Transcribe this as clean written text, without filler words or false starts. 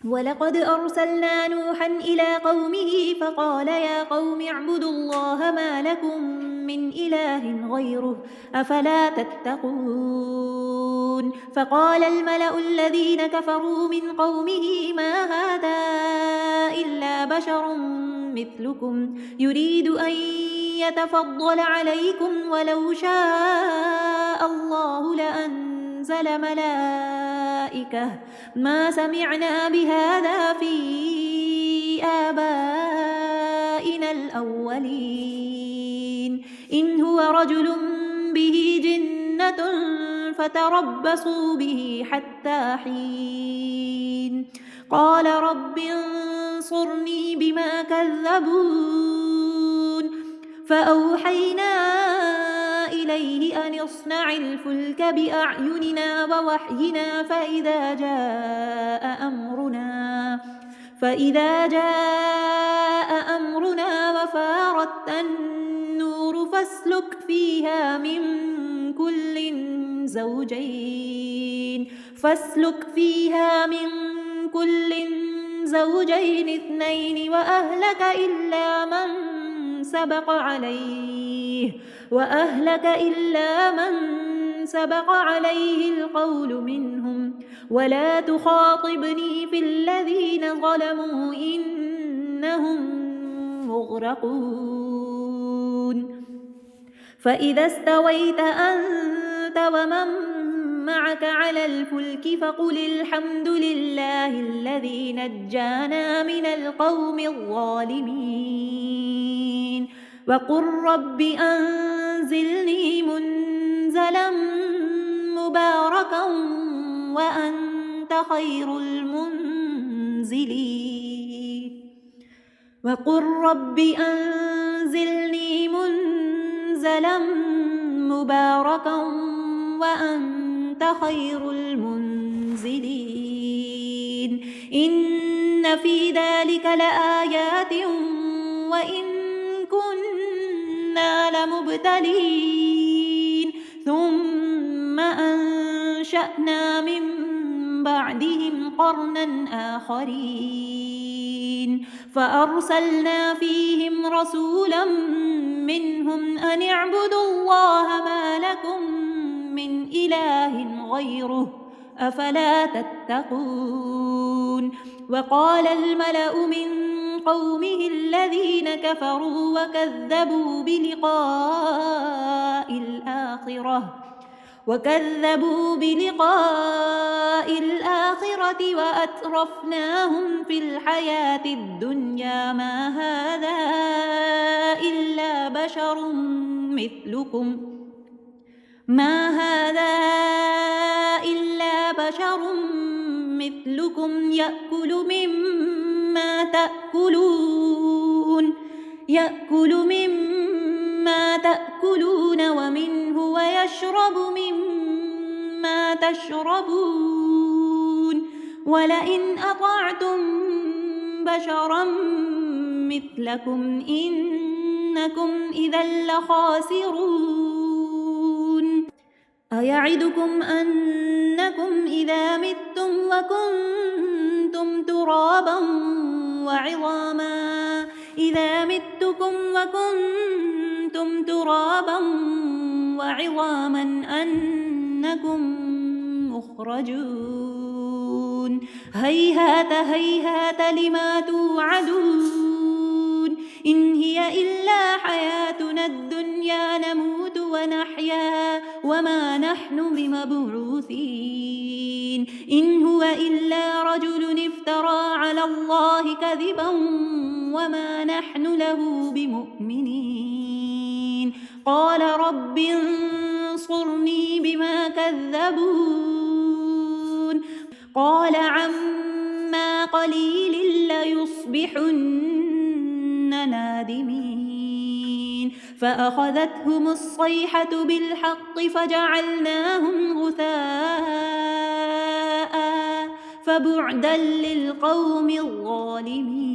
ولقد أرسلنا نوحا إلى قومه فقال يا قوم اعبدوا الله ما لكم من إله غيره أفلا تتقون فقال الملأ الذين كفروا من قومه ما هذا إلا بشر مثلكم يريد أن يتفضل عليكم ولو شاء الله لأنزل ملائكة ما سمعنا بهذا في آبائنا الأولين إن هو رجل به جنة فتربصوا به حتى حين قال رب انصرني بما كذبون فأوحينا إليه أن اصنع الفلك بأعيننا ووحينا فإذا جاء أمرنا وفارت النور فاسلك فيها من كل زوجين اثنين وأهلك إلا من سبق عليه القول منهم ولا تخاطبني في الذين ظلموا إنهم مغرقون فإذا استويت أنت ومن معك على الفلك فقل الحمد لله الذي نجانا من القوم الظالمين وقل رب أنزلني منزلا مباركا وأنت خير المنزلين إن في ذلك لآيات وإن كنا لمبتلين ثم أنشأنا من بعدهم قرنا آخرين فأرسلنا فيهم رسولا منهم أن اعبدوا الله ما لكم من إله غيره أفلا تتقون وقال الملأ من قومه الذين كفروا وكذبوا بلقاء الآخرة وأترفناهم في الحياة الدنيا ما هذا إلا بشر مثلكم يأكل مما تأكلون ومنه ويشرب مما تشربون ولئن أطعتم بشرا مثلكم إنكم إذا لخاسرون أيعدكم أنكم إذا متم وكنتم ترابا وعظاما أنكم مخرجون هيهات هيهات لما توعدون إن هي إلا حياتنا الدنيا نموت ونحيا وما نحن بمبعوثين إن هو إلا رجل افترى على الله كذبا وما نحن له بمؤمنين قال رب انصرني بما كذبون قال عما قليل ليصبحن نادمين فأخذتهم الصيحة بالحق فجعلناهم غثاء فبعدا للقوم الظالمين.